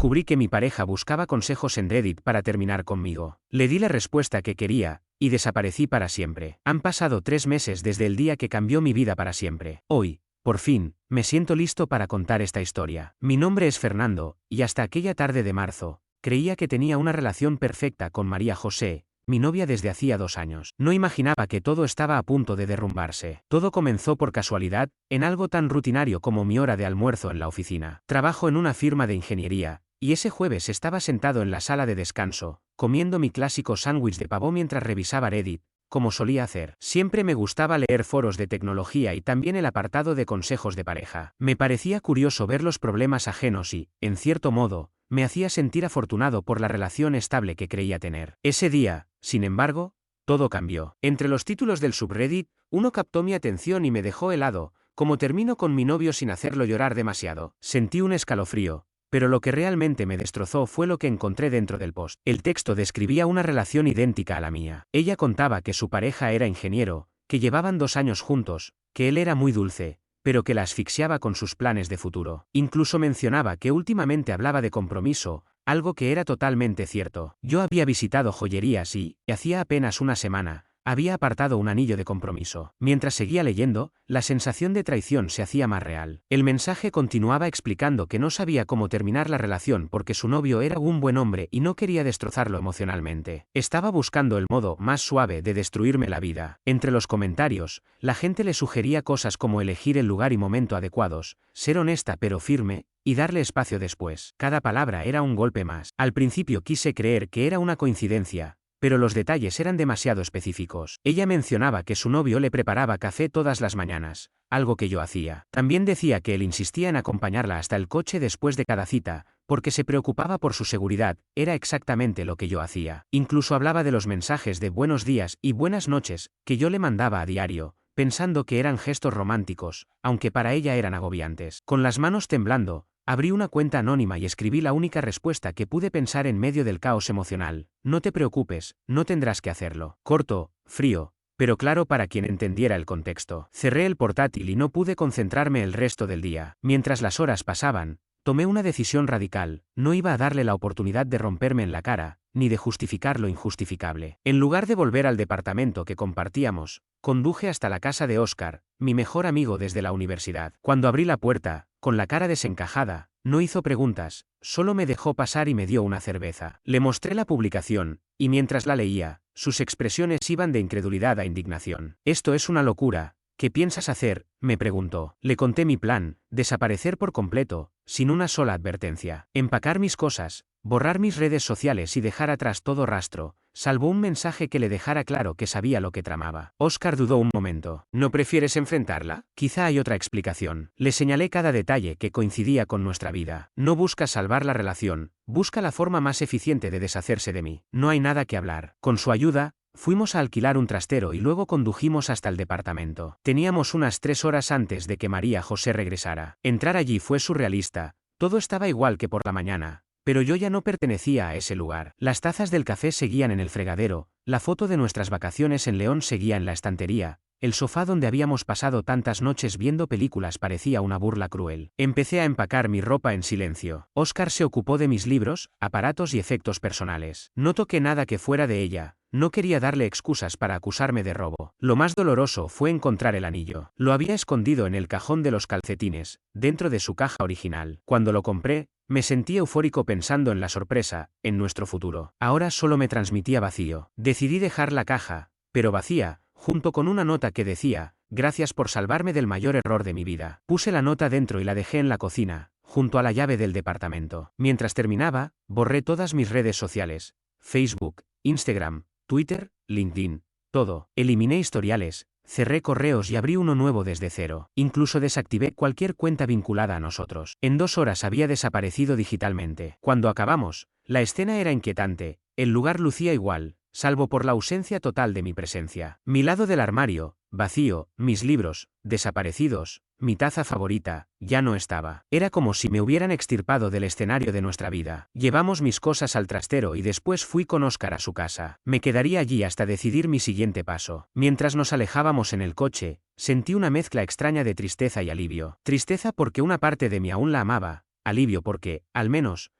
descubrí que mi pareja buscaba consejos en Reddit para terminar conmigo. Le di la respuesta que quería, y desaparecí para siempre. Han pasado 3 meses desde el día que cambió mi vida para siempre. Hoy, por fin, me siento listo para contar esta historia. Mi nombre es Fernando, y hasta aquella tarde de marzo, creía que tenía una relación perfecta con María José, mi novia desde hacía 2 años. No imaginaba que todo estaba a punto de derrumbarse. Todo comenzó por casualidad, en algo tan rutinario como mi hora de almuerzo en la oficina. Trabajo en una firma de ingeniería, y ese jueves estaba sentado en la sala de descanso, comiendo mi clásico sándwich de pavo mientras revisaba Reddit, como solía hacer. Siempre me gustaba leer foros de tecnología y también el apartado de consejos de pareja. Me parecía curioso ver los problemas ajenos y, en cierto modo, me hacía sentir afortunado por la relación estable que creía tener. Ese día, sin embargo, todo cambió. Entre los títulos del subreddit, uno captó mi atención y me dejó helado. Como termino con mi novio sin hacerlo llorar demasiado. Sentí un escalofrío, pero lo que realmente me destrozó fue lo que encontré dentro del post. El texto describía una relación idéntica a la mía. Ella contaba que su pareja era ingeniero, que llevaban 2 años juntos, que él era muy dulce, pero que la asfixiaba con sus planes de futuro. Incluso mencionaba que últimamente hablaba de compromiso, algo que era totalmente cierto. Yo había visitado joyerías y, hacía apenas una semana, había apartado un anillo de compromiso. Mientras seguía leyendo, la sensación de traición se hacía más real. El mensaje continuaba explicando que no sabía cómo terminar la relación porque su novio era un buen hombre y no quería destrozarlo emocionalmente. Estaba buscando el modo más suave de destruirme la vida. Entre los comentarios, la gente le sugería cosas como elegir el lugar y momento adecuados, ser honesta pero firme, y darle espacio después. Cada palabra era un golpe más. Al principio quise creer que era una coincidencia, pero los detalles eran demasiado específicos. Ella mencionaba que su novio le preparaba café todas las mañanas, algo que yo hacía. También decía que él insistía en acompañarla hasta el coche después de cada cita, porque se preocupaba por su seguridad. Era exactamente lo que yo hacía. Incluso hablaba de los mensajes de buenos días y buenas noches que yo le mandaba a diario, pensando que eran gestos románticos, aunque para ella eran agobiantes. Con las manos temblando, abrí una cuenta anónima y escribí la única respuesta que pude pensar en medio del caos emocional. No te preocupes, no tendrás que hacerlo. Corto, frío, pero claro para quien entendiera el contexto. Cerré el portátil y no pude concentrarme el resto del día. Mientras las horas pasaban, tomé una decisión radical. No iba a darle la oportunidad de romperme en la cara, ni de justificar lo injustificable. En lugar de volver al departamento que compartíamos, conduje hasta la casa de Óscar, mi mejor amigo desde la universidad. Cuando abrí la puerta, con la cara desencajada, no hizo preguntas, solo me dejó pasar y me dio una cerveza. Le mostré la publicación, y mientras la leía, sus expresiones iban de incredulidad a indignación. «Esto es una locura. ¿Qué piensas hacer?», me preguntó. Le conté mi plan: desaparecer por completo, sin una sola advertencia. Empacar mis cosas, borrar mis redes sociales y dejar atrás todo rastro, salvo un mensaje que le dejara claro que sabía lo que tramaba. Óscar dudó un momento. «¿No prefieres enfrentarla? Quizá hay otra explicación». Le señalé cada detalle que coincidía con nuestra vida. «No buscas salvar la relación, busca la forma más eficiente de deshacerse de mí. No hay nada que hablar». Con su ayuda, fuimos a alquilar un trastero y luego condujimos hasta el departamento. Teníamos unas 3 horas antes de que María José regresara. Entrar allí fue surrealista. Todo estaba igual que por la mañana, pero yo ya no pertenecía a ese lugar. Las tazas del café seguían en el fregadero, la foto de nuestras vacaciones en León seguía en la estantería, el sofá donde habíamos pasado tantas noches viendo películas parecía una burla cruel. Empecé a empacar mi ropa en silencio. Óscar se ocupó de mis libros, aparatos y efectos personales. No toqué nada que fuera de ella. No quería darle excusas para acusarme de robo. Lo más doloroso fue encontrar el anillo. Lo había escondido en el cajón de los calcetines, dentro de su caja original. Cuando lo compré, me sentí eufórico pensando en la sorpresa, en nuestro futuro. Ahora solo me transmitía vacío. Decidí dejar la caja, pero vacía, junto con una nota que decía: «Gracias por salvarme del mayor error de mi vida». Puse la nota dentro y la dejé en la cocina, junto a la llave del departamento. Mientras terminaba, borré todas mis redes sociales: Facebook, Instagram, Twitter, LinkedIn, todo. Eliminé historiales, cerré correos y abrí uno nuevo desde cero. Incluso desactivé cualquier cuenta vinculada a nosotros. En 2 horas había desaparecido digitalmente. Cuando acabamos, la escena era inquietante. El lugar lucía igual, salvo por la ausencia total de mi presencia. Mi lado del armario, vacío, mis libros, desaparecidos, mi taza favorita, ya no estaba. Era como si me hubieran extirpado del escenario de nuestra vida. Llevamos mis cosas al trastero y después fui con Óscar a su casa. Me quedaría allí hasta decidir mi siguiente paso. Mientras nos alejábamos en el coche, sentí una mezcla extraña de tristeza y alivio. Tristeza porque una parte de mí aún la amaba, alivio porque, al menos,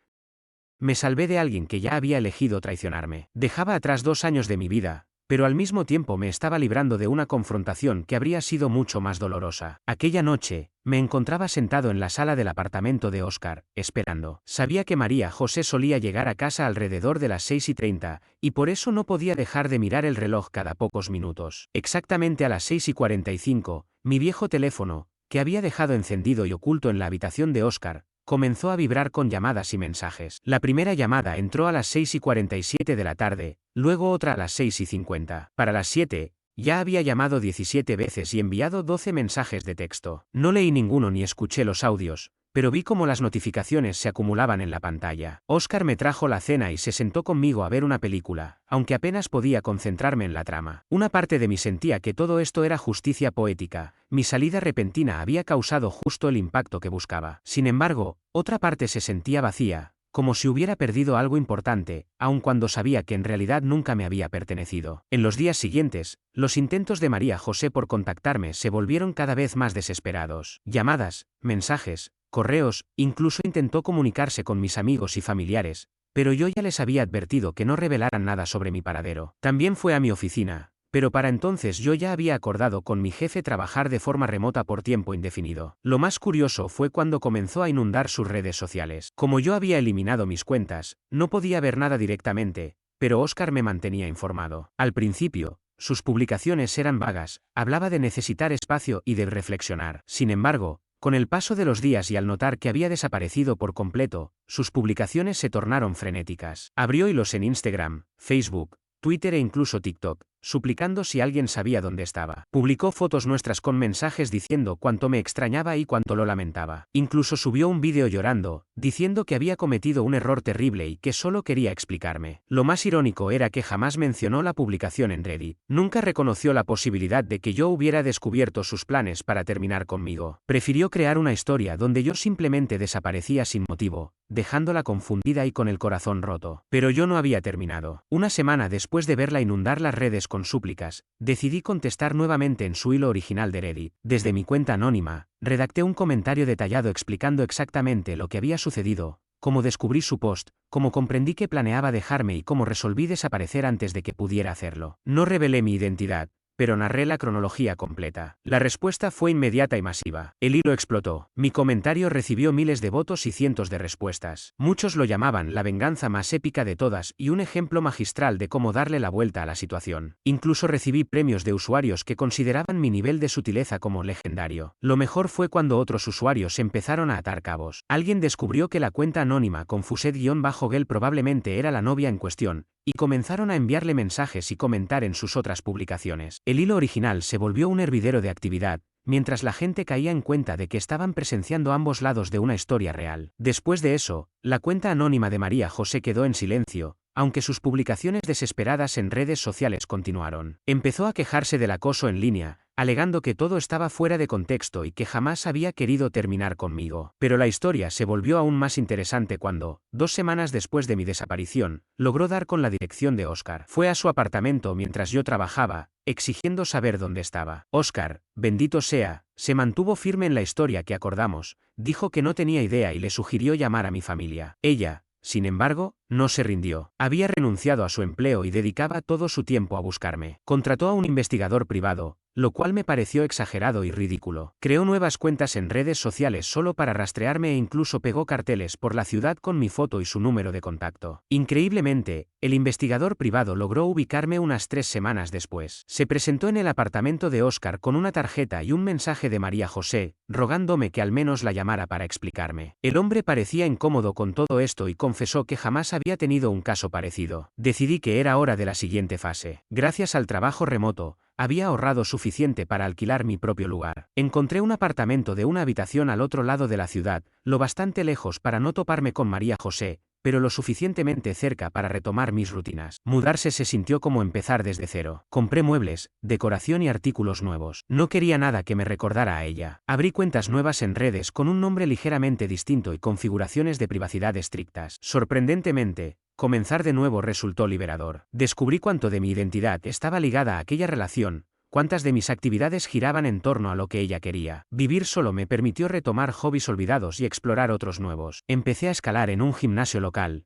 me salvé de alguien que ya había elegido traicionarme. Dejaba atrás 2 años de mi vida, pero al mismo tiempo me estaba librando de una confrontación que habría sido mucho más dolorosa. Aquella noche, me encontraba sentado en la sala del apartamento de Óscar, esperando. Sabía que María José solía llegar a casa alrededor de las 6:30, y por eso no podía dejar de mirar el reloj cada pocos minutos. Exactamente a las 6:45, mi viejo teléfono, que había dejado encendido y oculto en la habitación de Óscar, comenzó a vibrar con llamadas y mensajes. La primera llamada entró a las 6:47 de la tarde, luego otra a las 6:50. Para las 7, ya había llamado 17 veces y enviado 12 mensajes de texto. No leí ninguno ni escuché los audios, pero vi cómo las notificaciones se acumulaban en la pantalla. Óscar me trajo la cena y se sentó conmigo a ver una película, aunque apenas podía concentrarme en la trama. Una parte de mí sentía que todo esto era justicia poética. Mi salida repentina había causado justo el impacto que buscaba. Sin embargo, otra parte se sentía vacía, como si hubiera perdido algo importante, aun cuando sabía que en realidad nunca me había pertenecido. En los días siguientes, los intentos de María José por contactarme se volvieron cada vez más desesperados. Llamadas, mensajes, correos, incluso intentó comunicarse con mis amigos y familiares, pero yo ya les había advertido que no revelaran nada sobre mi paradero. También fue a mi oficina, pero para entonces yo ya había acordado con mi jefe trabajar de forma remota por tiempo indefinido. Lo más curioso fue cuando comenzó a inundar sus redes sociales. Como yo había eliminado mis cuentas, no podía ver nada directamente, pero Óscar me mantenía informado. Al principio, sus publicaciones eran vagas, hablaba de necesitar espacio y de reflexionar. Sin embargo, con el paso de los días y al notar que había desaparecido por completo, sus publicaciones se tornaron frenéticas. Abrió hilos en Instagram, Facebook, Twitter e incluso TikTok, suplicando si alguien sabía dónde estaba. Publicó fotos nuestras con mensajes diciendo cuánto me extrañaba y cuánto lo lamentaba. Incluso subió un vídeo llorando, diciendo que había cometido un error terrible y que solo quería explicarme. Lo más irónico era que jamás mencionó la publicación en Reddit. Nunca reconoció la posibilidad de que yo hubiera descubierto sus planes para terminar conmigo. Prefirió crear una historia donde yo simplemente desaparecía sin motivo, dejándola confundida y con el corazón roto. Pero yo no había terminado. Una semana después de verla inundar las redes con súplicas, decidí contestar nuevamente en su hilo original de Reddit. Desde mi cuenta anónima, redacté un comentario detallado explicando exactamente lo que había sucedido, cómo descubrí su post, cómo comprendí que planeaba dejarme y cómo resolví desaparecer antes de que pudiera hacerlo. No revelé mi identidad, pero narré la cronología completa. La respuesta fue inmediata y masiva. El hilo explotó. Mi comentario recibió miles de votos y cientos de respuestas. Muchos lo llamaban la venganza más épica de todas y un ejemplo magistral de cómo darle la vuelta a la situación. Incluso recibí premios de usuarios que consideraban mi nivel de sutileza como legendario. Lo mejor fue cuando otros usuarios empezaron a atar cabos. Alguien descubrió que la cuenta anónima con Fuset-Gel probablemente era la novia en cuestión, y comenzaron a enviarle mensajes y comentar en sus otras publicaciones. El hilo original se volvió un hervidero de actividad, mientras la gente caía en cuenta de que estaban presenciando ambos lados de una historia real. Después de eso, la cuenta anónima de María José quedó en silencio, aunque sus publicaciones desesperadas en redes sociales continuaron. Empezó a quejarse del acoso en línea, alegando que todo estaba fuera de contexto y que jamás había querido terminar conmigo. Pero la historia se volvió aún más interesante cuando, 2 semanas después de mi desaparición, logró dar con la dirección de Óscar. Fue a su apartamento mientras yo trabajaba, exigiendo saber dónde estaba. Óscar, bendito sea, se mantuvo firme en la historia que acordamos, dijo que no tenía idea y le sugirió llamar a mi familia. Ella, sin embargo, no se rindió. Había renunciado a su empleo y dedicaba todo su tiempo a buscarme. Contrató a un investigador privado, lo cual me pareció exagerado y ridículo. Creó nuevas cuentas en redes sociales solo para rastrearme e incluso pegó carteles por la ciudad con mi foto y su número de contacto. Increíblemente, el investigador privado logró ubicarme unas 3 semanas después. Se presentó en el apartamento de Óscar con una tarjeta y un mensaje de María José, rogándome que al menos la llamara para explicarme. El hombre parecía incómodo con todo esto y confesó que jamás había tenido un caso parecido. Decidí que era hora de la siguiente fase. Gracias al trabajo remoto, había ahorrado suficiente para alquilar mi propio lugar. Encontré un apartamento de una habitación al otro lado de la ciudad, lo bastante lejos para no toparme con María José, pero lo suficientemente cerca para retomar mis rutinas. Mudarse se sintió como empezar desde cero. Compré muebles, decoración y artículos nuevos. No quería nada que me recordara a ella. Abrí cuentas nuevas en redes con un nombre ligeramente distinto y configuraciones de privacidad estrictas. Sorprendentemente, comenzar de nuevo resultó liberador. Descubrí cuánto de mi identidad estaba ligada a aquella relación, cuántas de mis actividades giraban en torno a lo que ella quería. Vivir solo me permitió retomar hobbies olvidados y explorar otros nuevos. Empecé a escalar en un gimnasio local,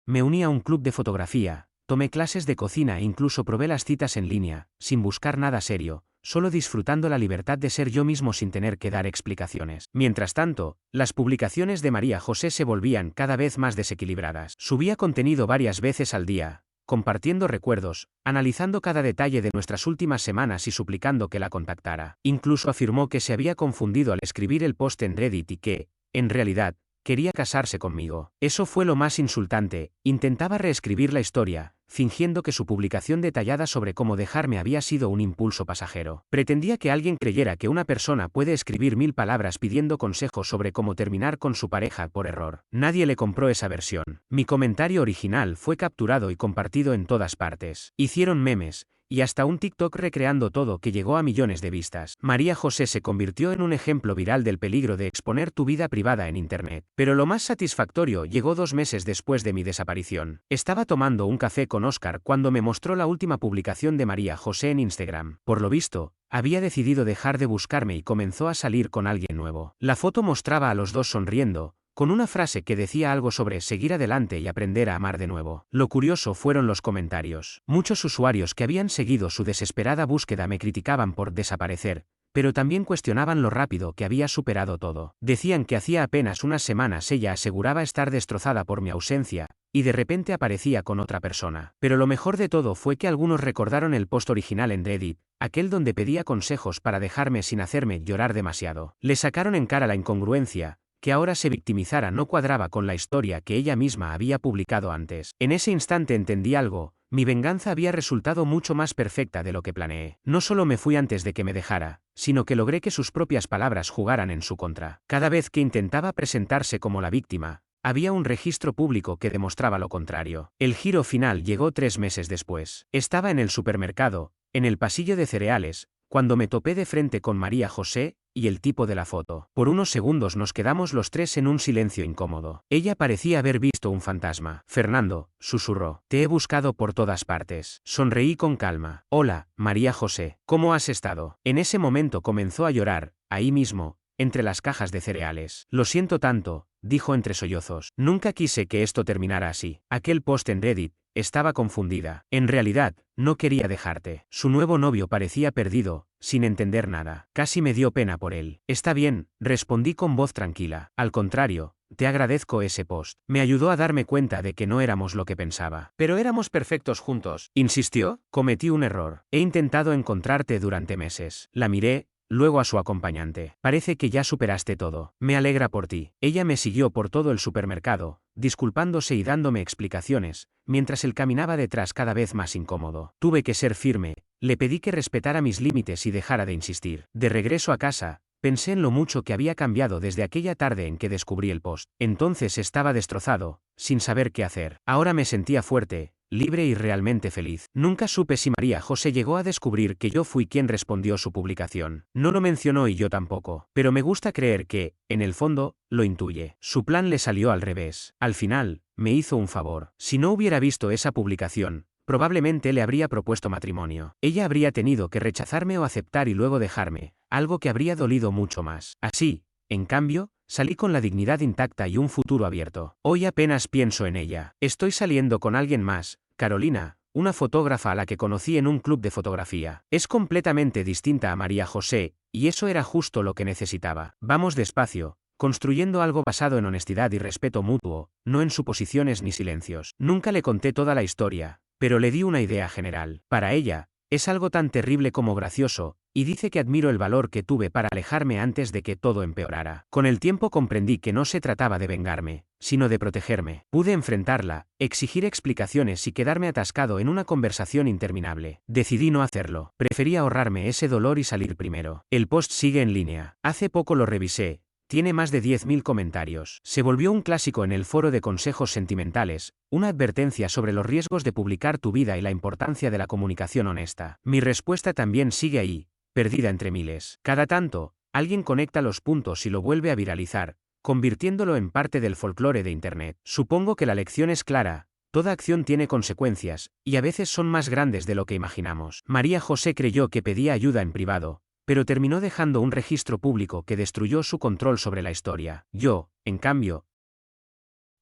Me uní a un club de fotografía, tomé clases de cocina e incluso probé las citas en línea, sin buscar nada serio, solo disfrutando la libertad de ser yo mismo sin tener que dar explicaciones. Mientras tanto, las publicaciones de María José se volvían cada vez más desequilibradas. Subía contenido varias veces al día, compartiendo recuerdos, analizando cada detalle de nuestras últimas semanas y suplicando que la contactara. Incluso afirmó que se había confundido al escribir el post en Reddit y que, en realidad, quería casarse conmigo. Eso fue lo más insultante. Intentaba reescribir la historia, fingiendo que su publicación detallada sobre cómo dejarme había sido un impulso pasajero. Pretendía que alguien creyera que una persona puede escribir 1000 palabras pidiendo consejos sobre cómo terminar con su pareja por error. Nadie le compró esa versión. Mi comentario original fue capturado y compartido en todas partes. Hicieron memes, y hasta un TikTok recreando todo que llegó a millones de vistas. María José se convirtió en un ejemplo viral del peligro de exponer tu vida privada en Internet. Pero lo más satisfactorio llegó 2 meses después de mi desaparición. Estaba tomando un café con Oscar cuando me mostró la última publicación de María José en Instagram. Por lo visto, había decidido dejar de buscarme y comenzó a salir con alguien nuevo. La foto mostraba a los dos sonriendo, con una frase que decía algo sobre seguir adelante y aprender a amar de nuevo. Lo curioso fueron los comentarios. Muchos usuarios que habían seguido su desesperada búsqueda me criticaban por desaparecer, pero también cuestionaban lo rápido que había superado todo. Decían que hacía apenas unas semanas ella aseguraba estar destrozada por mi ausencia, y de repente aparecía con otra persona. Pero lo mejor de todo fue que algunos recordaron el post original en Reddit, aquel donde pedía consejos para dejarme sin hacerme llorar demasiado. Le sacaron en cara la incongruencia. Que ahora se victimizara no cuadraba con la historia que ella misma había publicado antes. En ese instante entendí algo, mi venganza había resultado mucho más perfecta de lo que planeé. No solo me fui antes de que me dejara, sino que logré que sus propias palabras jugaran en su contra. Cada vez que intentaba presentarse como la víctima, había un registro público que demostraba lo contrario. El giro final llegó 3 meses después. Estaba en el supermercado, en el pasillo de cereales, cuando me topé de frente con María José y el tipo de la foto. Por unos segundos nos quedamos los tres en un silencio incómodo. Ella parecía haber visto un fantasma. Fernando, susurró, te he buscado por todas partes. Sonreí con calma. Hola, María José, ¿cómo has estado? En ese momento comenzó a llorar, ahí mismo, entre las cajas de cereales. Lo siento tanto, dijo entre sollozos. Nunca quise que esto terminara así. Aquel post en Reddit. Estaba confundida. En realidad, no quería dejarte. Su nuevo novio parecía perdido, sin entender nada. Casi me dio pena por él. Está bien, respondí con voz tranquila. Al contrario, te agradezco ese post. Me ayudó a darme cuenta de que no éramos lo que pensaba. Pero éramos perfectos juntos. ¿Insistió? Cometí un error. He intentado encontrarte durante meses. La miré. Luego a su acompañante. Parece que ya superaste todo. Me alegra por ti. Ella me siguió por todo el supermercado, disculpándose y dándome explicaciones, mientras él caminaba detrás cada vez más incómodo. Tuve que ser firme, le pedí que respetara mis límites y dejara de insistir. De regreso a casa, pensé en lo mucho que había cambiado desde aquella tarde en que descubrí el post. Entonces estaba destrozado, sin saber qué hacer. Ahora me sentía fuerte, libre y realmente feliz. Nunca supe si María José llegó a descubrir que yo fui quien respondió su publicación. No lo mencionó y yo tampoco, pero me gusta creer que, en el fondo, lo intuye. Su plan le salió al revés. Al final, me hizo un favor. Si no hubiera visto esa publicación, probablemente le habría propuesto matrimonio. Ella habría tenido que rechazarme o aceptar y luego dejarme, algo que habría dolido mucho más. Así, en cambio, salí con la dignidad intacta y un futuro abierto. Hoy apenas pienso en ella. Estoy saliendo con alguien más, Carolina, una fotógrafa a la que conocí en un club de fotografía. Es completamente distinta a María José, y eso era justo lo que necesitaba. Vamos despacio, construyendo algo basado en honestidad y respeto mutuo, no en suposiciones ni silencios. Nunca le conté toda la historia, pero le di una idea general. Para ella, es algo tan terrible como gracioso, y dice que admiro el valor que tuve para alejarme antes de que todo empeorara. Con el tiempo comprendí que no se trataba de vengarme, sino de protegerme. Pude enfrentarla, exigir explicaciones y quedarme atascado en una conversación interminable. Decidí no hacerlo. Preferí ahorrarme ese dolor y salir primero. El post sigue en línea. Hace poco lo revisé. Tiene más de 10.000 comentarios. Se volvió un clásico en el foro de consejos sentimentales, una advertencia sobre los riesgos de publicar tu vida y la importancia de la comunicación honesta. Mi respuesta también sigue ahí, perdida entre miles. Cada tanto, alguien conecta los puntos y lo vuelve a viralizar, convirtiéndolo en parte del folclore de Internet. Supongo que la lección es clara. Toda acción tiene consecuencias, y a veces son más grandes de lo que imaginamos. María José creyó que pedía ayuda en privado, pero terminó dejando un registro público que destruyó su control sobre la historia. Yo, en cambio,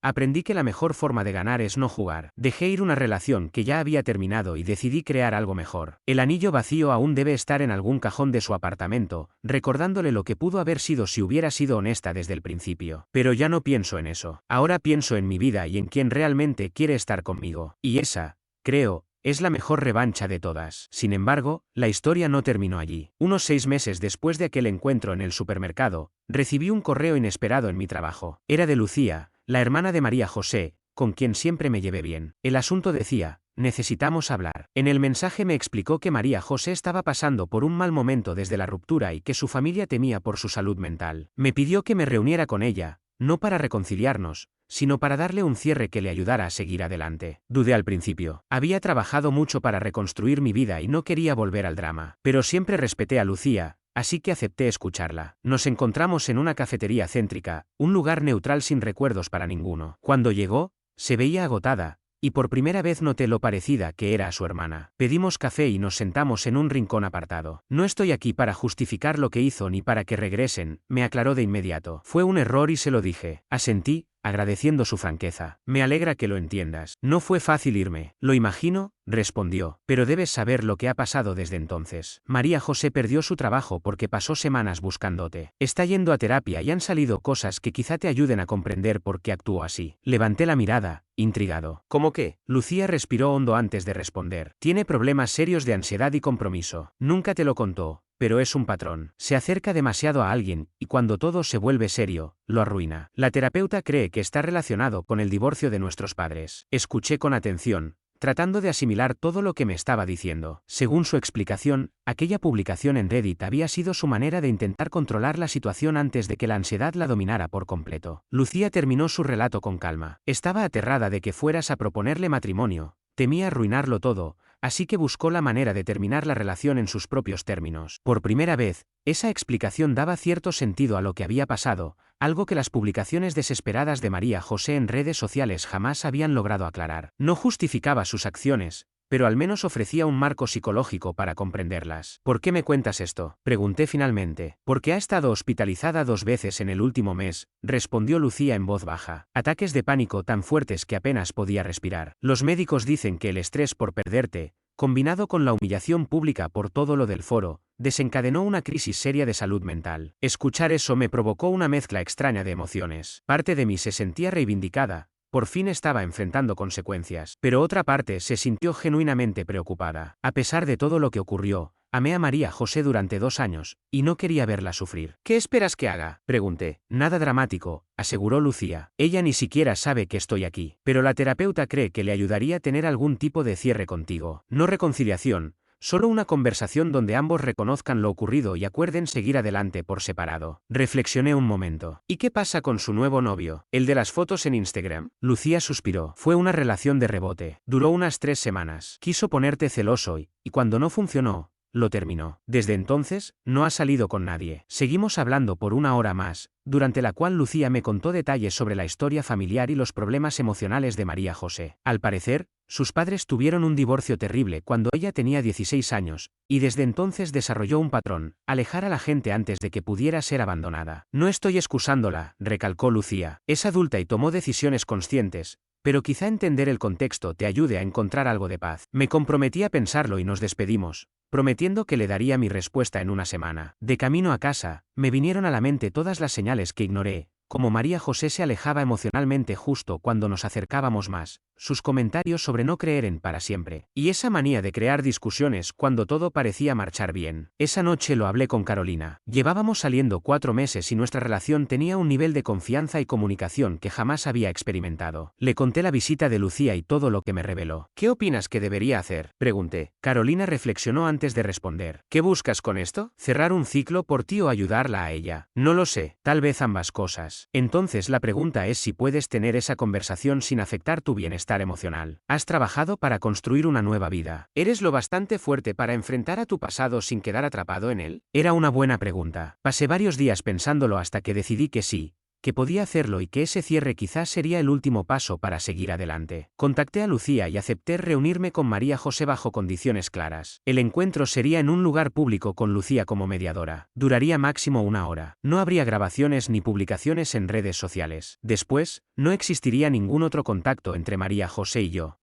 Aprendí que la mejor forma de ganar es no jugar. Dejé ir una relación que ya había terminado y decidí crear algo mejor. El anillo vacío aún debe estar en algún cajón de su apartamento, recordándole lo que pudo haber sido si hubiera sido honesta desde el principio. Pero ya no pienso en eso. Ahora pienso en mi vida y en quién realmente quiere estar conmigo. Y esa, creo, es la mejor revancha de todas. Sin embargo, la historia no terminó allí. Unos 6 meses después de aquel encuentro en el supermercado, recibí un correo inesperado en mi trabajo. Era de Lucía, la hermana de María José, con quien siempre me llevé bien. El asunto decía: necesitamos hablar. En el mensaje me explicó que María José estaba pasando por un mal momento desde la ruptura y que su familia temía por su salud mental. Me pidió que me reuniera con ella, no para reconciliarnos, sino para darle un cierre que le ayudara a seguir adelante. Dudé al principio. Había trabajado mucho para reconstruir mi vida y no quería volver al drama. Pero siempre respeté a Lucía, así que acepté escucharla. Nos encontramos en una cafetería céntrica, un lugar neutral sin recuerdos para ninguno. Cuando llegó, se veía agotada, y por primera vez noté lo parecida que era a su hermana. Pedimos café y nos sentamos en un rincón apartado. No estoy aquí para justificar lo que hizo ni para que regresen, me aclaró de inmediato. Fue un error y se lo dije. Asentí, agradeciendo su franqueza. Me alegra que lo entiendas. No fue fácil irme. Lo imagino, respondió, pero debes saber lo que ha pasado desde entonces. María José perdió su trabajo porque pasó semanas buscándote. Está yendo a terapia y han salido cosas que quizá te ayuden a comprender por qué actuó así. Levanté la mirada, intrigado. ¿Cómo qué? Lucía respiró hondo antes de responder. Tiene problemas serios de ansiedad y compromiso. Nunca te lo contó, pero es un patrón. Se acerca demasiado a alguien, y cuando todo se vuelve serio, lo arruina. La terapeuta cree que está relacionado con el divorcio de nuestros padres. Escuché con atención, tratando de asimilar todo lo que me estaba diciendo. Según su explicación, aquella publicación en Reddit había sido su manera de intentar controlar la situación antes de que la ansiedad la dominara por completo. Lucía terminó su relato con calma. Estaba aterrada de que fueras a proponerle matrimonio, temía arruinarlo todo, así que buscó la manera de terminar la relación en sus propios términos. Por primera vez, esa explicación daba cierto sentido a lo que había pasado, algo que las publicaciones desesperadas de María José en redes sociales jamás habían logrado aclarar. No justificaba sus acciones, pero al menos ofrecía un marco psicológico para comprenderlas. ¿Por qué me cuentas esto?, pregunté finalmente. Porque ha estado hospitalizada 2 veces en el último mes, respondió Lucía en voz baja. Ataques de pánico tan fuertes que apenas podía respirar. Los médicos dicen que el estrés por perderte, combinado con la humillación pública por todo lo del foro, desencadenó una crisis seria de salud mental. Escuchar eso me provocó una mezcla extraña de emociones. Parte de mí se sentía reivindicada. Por fin estaba enfrentando consecuencias, pero otra parte se sintió genuinamente preocupada. A pesar de todo lo que ocurrió, amé a María José durante 2 años, y no quería verla sufrir. ¿Qué esperas que haga?, pregunté. Nada dramático, aseguró Lucía. Ella ni siquiera sabe que estoy aquí, pero la terapeuta cree que le ayudaría a tener algún tipo de cierre contigo. No reconciliación, solo una conversación donde ambos reconozcan lo ocurrido y acuerden seguir adelante por separado. Reflexioné un momento. ¿Y qué pasa con su nuevo novio, el de las fotos en Instagram? Lucía suspiró. Fue una relación de rebote. Duró unas 3 semanas. Quiso ponerte celoso y cuando no funcionó, lo terminó. Desde entonces, no ha salido con nadie. Seguimos hablando por 1 hora más, durante la cual Lucía me contó detalles sobre la historia familiar y los problemas emocionales de María José. Al parecer, sus padres tuvieron un divorcio terrible cuando ella tenía 16 años, y desde entonces desarrolló un patrón: alejar a la gente antes de que pudiera ser abandonada. No estoy excusándola, recalcó Lucía. Es adulta y tomó decisiones conscientes, pero quizá entender el contexto te ayude a encontrar algo de paz. Me comprometí a pensarlo y nos despedimos, prometiendo que le daría mi respuesta en 1 semana. De camino a casa, me vinieron a la mente todas las señales que ignoré, como María José se alejaba emocionalmente justo cuando nos acercábamos más, sus comentarios sobre no creer en para siempre, y esa manía de crear discusiones cuando todo parecía marchar bien. Esa noche lo hablé con Carolina. Llevábamos saliendo 4 meses y nuestra relación tenía un nivel de confianza y comunicación que jamás había experimentado. Le conté la visita de Lucía y todo lo que me reveló. ¿Qué opinas que debería hacer?, pregunté. Carolina reflexionó antes de responder. ¿Qué buscas con esto? ¿Cerrar un ciclo por ti o ayudarla a ella? No lo sé, tal vez ambas cosas. Entonces la pregunta es si puedes tener esa conversación sin afectar tu bienestar emocional. ¿Has trabajado para construir una nueva vida? ¿Eres lo bastante fuerte para enfrentar a tu pasado sin quedar atrapado en él? Era una buena pregunta. Pasé varios días pensándolo hasta que decidí que sí, que podía hacerlo y que ese cierre quizás sería el último paso para seguir adelante. Contacté a Lucía y acepté reunirme con María José bajo condiciones claras. El encuentro sería en un lugar público con Lucía como mediadora. Duraría máximo 1 hora. No habría grabaciones ni publicaciones en redes sociales. Después, no existiría ningún otro contacto entre María José y yo.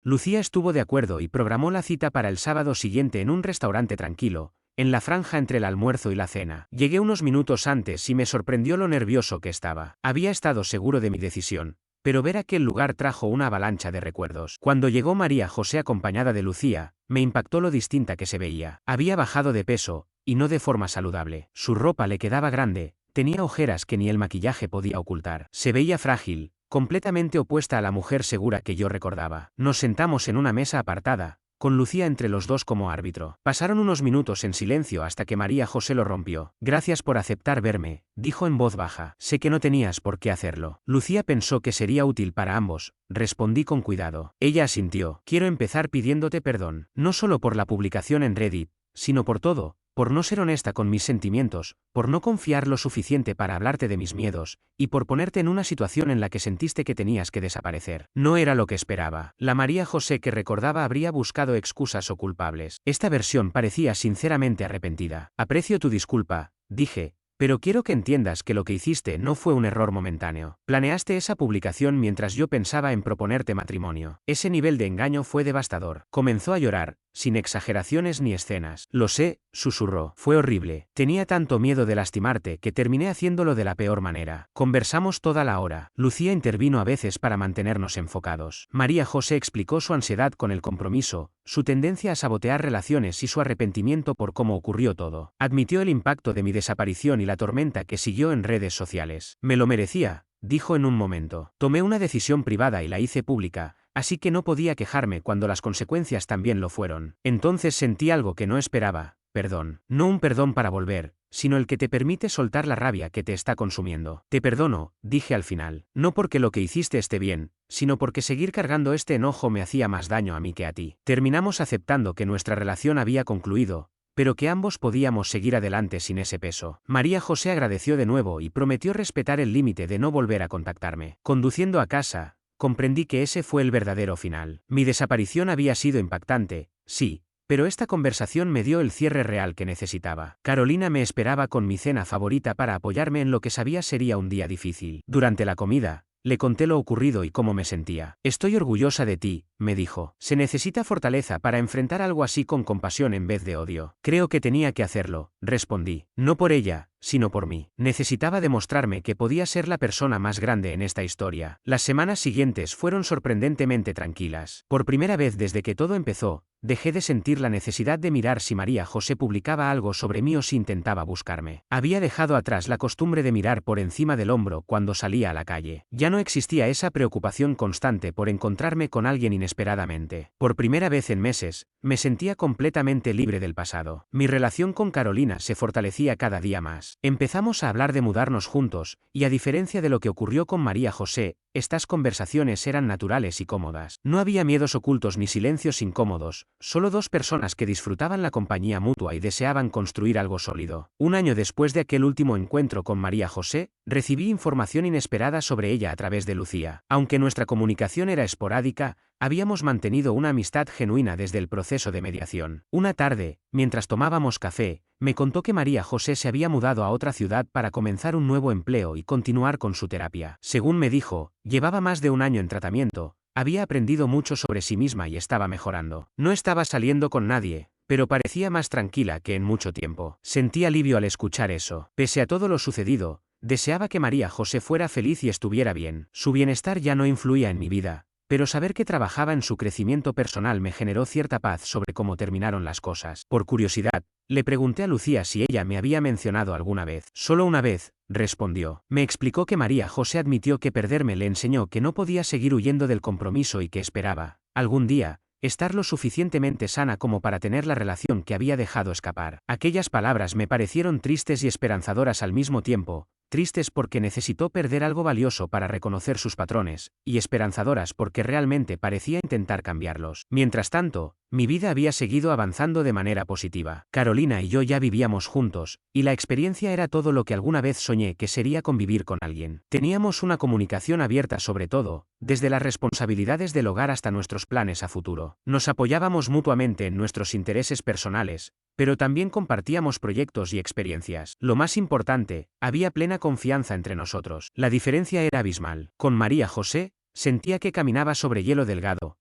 Lucía estuvo de acuerdo y programó la cita para el sábado siguiente en un restaurante tranquilo, en la franja entre el almuerzo y la cena. Llegué unos minutos antes y me sorprendió lo nervioso que estaba. Había estado seguro de mi decisión, pero ver aquel lugar trajo una avalancha de recuerdos. Cuando llegó María José acompañada de Lucía, me impactó lo distinta que se veía. Había bajado de peso, y no de forma saludable. Su ropa le quedaba grande, tenía ojeras que ni el maquillaje podía ocultar. Se veía frágil, completamente opuesta a la mujer segura que yo recordaba. Nos sentamos en una mesa apartada, con Lucía entre los dos como árbitro. Pasaron unos minutos en silencio hasta que María José lo rompió. Gracias por aceptar verme, dijo en voz baja. Sé que no tenías por qué hacerlo. Lucía pensó que sería útil para ambos, respondí con cuidado. Ella asintió. Quiero empezar pidiéndote perdón, no solo por la publicación en Reddit, sino por todo. Por no ser honesta con mis sentimientos, por no confiar lo suficiente para hablarte de mis miedos, y por ponerte en una situación en la que sentiste que tenías que desaparecer. No era lo que esperaba. La María José que recordaba habría buscado excusas o culpables. Esta versión parecía sinceramente arrepentida. Aprecio tu disculpa, dije, pero quiero que entiendas que lo que hiciste no fue un error momentáneo. Planeaste esa publicación mientras yo pensaba en proponerte matrimonio. Ese nivel de engaño fue devastador. Comenzó a llorar, sin exageraciones ni escenas. Lo sé, susurró. Fue horrible. Tenía tanto miedo de lastimarte que terminé haciéndolo de la peor manera. Conversamos toda la hora. Lucía intervino a veces para mantenernos enfocados. María José explicó su ansiedad con el compromiso, su tendencia a sabotear relaciones y su arrepentimiento por cómo ocurrió todo. Admitió el impacto de mi desaparición y la tormenta que siguió en redes sociales. Me lo merecía, dijo en un momento. Tomé una decisión privada y la hice pública, así que no podía quejarme cuando las consecuencias también lo fueron. Entonces sentí algo que no esperaba, perdón. No un perdón para volver, sino el que te permite soltar la rabia que te está consumiendo. Te perdono, dije al final. No porque lo que hiciste esté bien, sino porque seguir cargando este enojo me hacía más daño a mí que a ti. Terminamos aceptando que nuestra relación había concluido, pero que ambos podíamos seguir adelante sin ese peso. María José agradeció de nuevo y prometió respetar el límite de no volver a contactarme. Conduciendo a casa, comprendí que ese fue el verdadero final. Mi desaparición había sido impactante, sí, pero esta conversación me dio el cierre real que necesitaba. Carolina me esperaba con mi cena favorita para apoyarme en lo que sabía sería un día difícil. Durante la comida, le conté lo ocurrido y cómo me sentía. Estoy orgullosa de ti, me dijo. Se necesita fortaleza para enfrentar algo así con compasión en vez de odio. Creo que tenía que hacerlo, respondí. No por ella, sino por mí. Necesitaba demostrarme que podía ser la persona más grande en esta historia. Las semanas siguientes fueron sorprendentemente tranquilas. Por primera vez desde que todo empezó, dejé de sentir la necesidad de mirar si María José publicaba algo sobre mí o si intentaba buscarme. Había dejado atrás la costumbre de mirar por encima del hombro cuando salía a la calle. Ya no existía esa preocupación constante por encontrarme con alguien inesperadamente. Por primera vez en meses, me sentía completamente libre del pasado. Mi relación con Carolina se fortalecía cada día más. Empezamos a hablar de mudarnos juntos, y a diferencia de lo que ocurrió con María José, estas conversaciones eran naturales y cómodas. No había miedos ocultos ni silencios incómodos, solo dos personas que disfrutaban la compañía mutua y deseaban construir algo sólido. Un año después de aquel último encuentro con María José, recibí información inesperada sobre ella a través de Lucía. Aunque nuestra comunicación era esporádica, habíamos mantenido una amistad genuina desde el proceso de mediación. Una tarde, mientras tomábamos café, me contó que María José se había mudado a otra ciudad para comenzar un nuevo empleo y continuar con su terapia. Según me dijo, llevaba más de un año en tratamiento, había aprendido mucho sobre sí misma y estaba mejorando. No estaba saliendo con nadie, pero parecía más tranquila que en mucho tiempo. Sentí alivio al escuchar eso. Pese a todo lo sucedido, deseaba que María José fuera feliz y estuviera bien. Su bienestar ya no influía en mi vida, pero saber que trabajaba en su crecimiento personal me generó cierta paz sobre cómo terminaron las cosas. Por curiosidad, le pregunté a Lucía si ella me había mencionado alguna vez. Solo una vez, respondió. Me explicó que María José admitió que perderme le enseñó que no podía seguir huyendo del compromiso y que esperaba, algún día, estar lo suficientemente sana como para tener la relación que había dejado escapar. Aquellas palabras me parecieron tristes y esperanzadoras al mismo tiempo, tristes porque necesitó perder algo valioso para reconocer sus patrones, y esperanzadoras porque realmente parecía intentar cambiarlos. Mientras tanto, Mi vida había seguido avanzando de manera positiva. Carolina y yo ya vivíamos juntos, y la experiencia era todo lo que alguna vez soñé que sería convivir con alguien. Teníamos una comunicación abierta sobre todo, desde las responsabilidades del hogar hasta nuestros planes a futuro. Nos apoyábamos mutuamente en nuestros intereses personales, pero también compartíamos proyectos y experiencias. Lo más importante, había plena confianza entre nosotros. La diferencia era abismal. Con María José, sentía que caminaba sobre hielo delgado,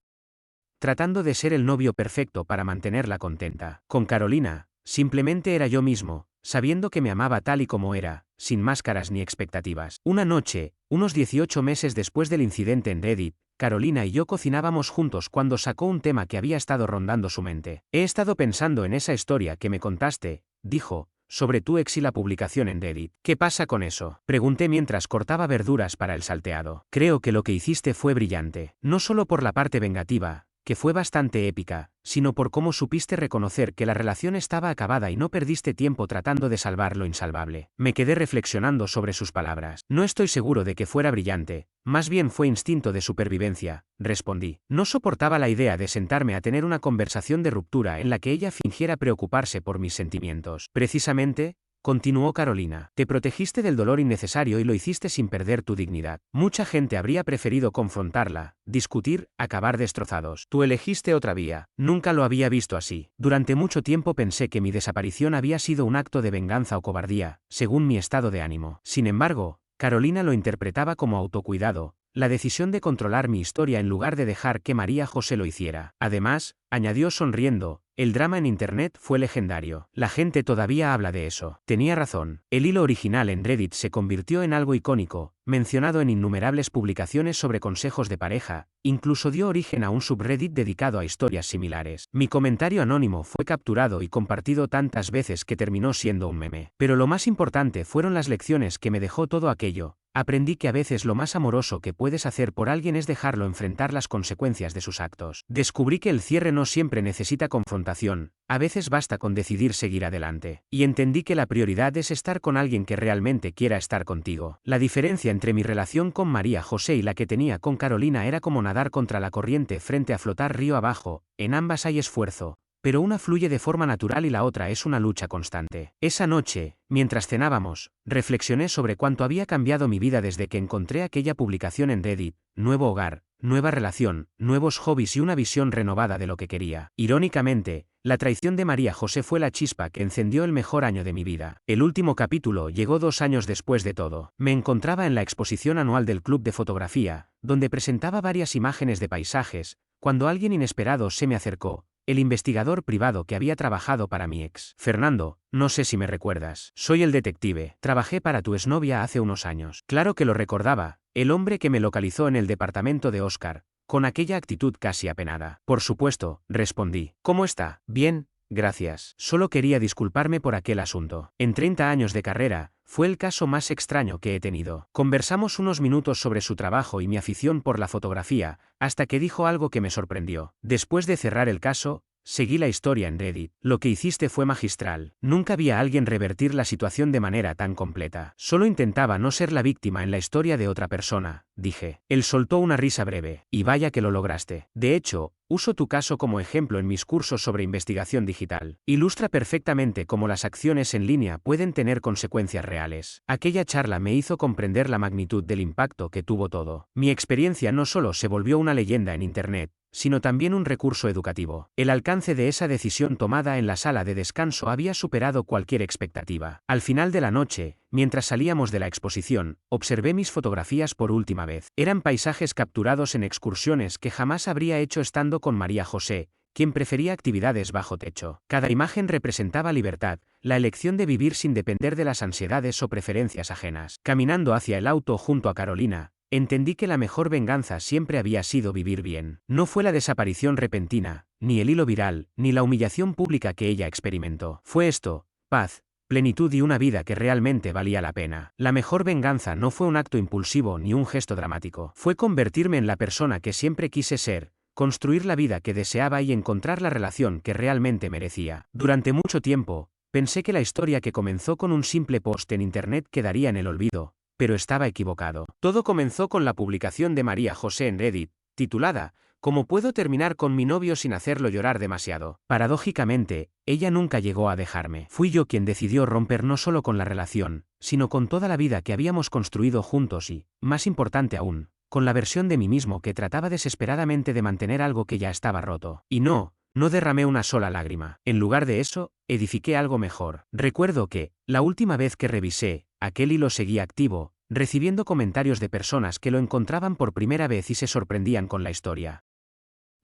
tratando de ser el novio perfecto para mantenerla contenta. Con Carolina, simplemente era yo mismo, sabiendo que me amaba tal y como era, sin máscaras ni expectativas. Una noche, unos 18 meses después del incidente en Reddit, Carolina y yo cocinábamos juntos cuando sacó un tema que había estado rondando su mente. He estado pensando en esa historia que me contaste, dijo, sobre tu ex y la publicación en Reddit. ¿Qué pasa con eso?, pregunté mientras cortaba verduras para el salteado. Creo que lo que hiciste fue brillante, no solo por la parte vengativa, que fue bastante épica, sino por cómo supiste reconocer que la relación estaba acabada y no perdiste tiempo tratando de salvar lo insalvable. Me quedé reflexionando sobre sus palabras. No estoy seguro de que fuera brillante, más bien fue instinto de supervivencia, respondí. No soportaba la idea de sentarme a tener una conversación de ruptura en la que ella fingiera preocuparse por mis sentimientos. Precisamente, continuó Carolina, te protegiste del dolor innecesario y lo hiciste sin perder tu dignidad. Mucha gente habría preferido confrontarla, discutir, acabar destrozados. Tú elegiste otra vía. Nunca lo había visto así. Durante mucho tiempo pensé que mi desaparición había sido un acto de venganza o cobardía, según mi estado de ánimo. Sin embargo, Carolina lo interpretaba como autocuidado, la decisión de controlar mi historia en lugar de dejar que María José lo hiciera. Además, añadió sonriendo, el drama en Internet fue legendario. La gente todavía habla de eso. Tenía razón. El hilo original en Reddit se convirtió en algo icónico, mencionado en innumerables publicaciones sobre consejos de pareja, incluso dio origen a un subreddit dedicado a historias similares. Mi comentario anónimo fue capturado y compartido tantas veces que terminó siendo un meme. Pero lo más importante fueron las lecciones que me dejó todo aquello. Aprendí que a veces lo más amoroso que puedes hacer por alguien es dejarlo enfrentar las consecuencias de sus actos. Descubrí que el cierre no siempre necesita confrontación, a veces basta con decidir seguir adelante. Y entendí que la prioridad es estar con alguien que realmente quiera estar contigo. La diferencia entre mi relación con María José y la que tenía con Carolina era como nadar contra la corriente frente a flotar río abajo, en ambas hay esfuerzo, pero una fluye de forma natural y la otra es una lucha constante. Esa noche, mientras cenábamos, reflexioné sobre cuánto había cambiado mi vida desde que encontré aquella publicación en Reddit: nuevo hogar, nueva relación, nuevos hobbies y una visión renovada de lo que quería. Irónicamente, la traición de María José fue la chispa que encendió el mejor año de mi vida. El último capítulo llegó 2 años después de todo. Me encontraba en la exposición anual del Club de Fotografía, donde presentaba varias imágenes de paisajes, cuando alguien inesperado se me acercó. El investigador privado que había trabajado para mi ex. Fernando, no sé si me recuerdas. Soy el detective. Trabajé para tu exnovia hace unos años. Claro que lo recordaba, el hombre que me localizó en el departamento de Oscar, con aquella actitud casi apenada. Por supuesto, respondí. ¿Cómo está? Bien, gracias. Solo quería disculparme por aquel asunto. En 30 años de carrera, fue el caso más extraño que he tenido. Conversamos unos minutos sobre su trabajo y mi afición por la fotografía, hasta que dijo algo que me sorprendió. Después de cerrar el caso, seguí la historia en Reddit. Lo que hiciste fue magistral. Nunca vi a alguien revertir la situación de manera tan completa. Solo intentaba no ser la víctima en la historia de otra persona, dije. Él soltó una risa breve. Y vaya que lo lograste. De hecho, uso tu caso como ejemplo en mis cursos sobre investigación digital. Ilustra perfectamente cómo las acciones en línea pueden tener consecuencias reales. Aquella charla me hizo comprender la magnitud del impacto que tuvo todo. Mi experiencia no solo se volvió una leyenda en Internet, sino también un recurso educativo. El alcance de esa decisión tomada en la sala de descanso había superado cualquier expectativa. Al final de la noche, mientras salíamos de la exposición, observé mis fotografías por última vez. Eran paisajes capturados en excursiones que jamás habría hecho estando con María José, quien prefería actividades bajo techo. Cada imagen representaba libertad, la elección de vivir sin depender de las ansiedades o preferencias ajenas. Caminando hacia el auto junto a Carolina, entendí que la mejor venganza siempre había sido vivir bien. No fue la desaparición repentina, ni el hilo viral, ni la humillación pública que ella experimentó. Fue esto: paz, plenitud y una vida que realmente valía la pena. La mejor venganza no fue un acto impulsivo ni un gesto dramático. Fue convertirme en la persona que siempre quise ser, construir la vida que deseaba y encontrar la relación que realmente merecía. Durante mucho tiempo, pensé que la historia que comenzó con un simple post en Internet quedaría en el olvido, pero estaba equivocado. Todo comenzó con la publicación de María José en Reddit, titulada ¿Cómo puedo terminar con mi novio sin hacerlo llorar demasiado? Paradójicamente, ella nunca llegó a dejarme. Fui yo quien decidió romper no solo con la relación, sino con toda la vida que habíamos construido juntos y, más importante aún, con la versión de mí mismo que trataba desesperadamente de mantener algo que ya estaba roto. Y no derramé una sola lágrima. En lugar de eso, edifiqué algo mejor. Recuerdo que, la última vez que revisé, aquel hilo seguía activo, recibiendo comentarios de personas que lo encontraban por primera vez y se sorprendían con la historia.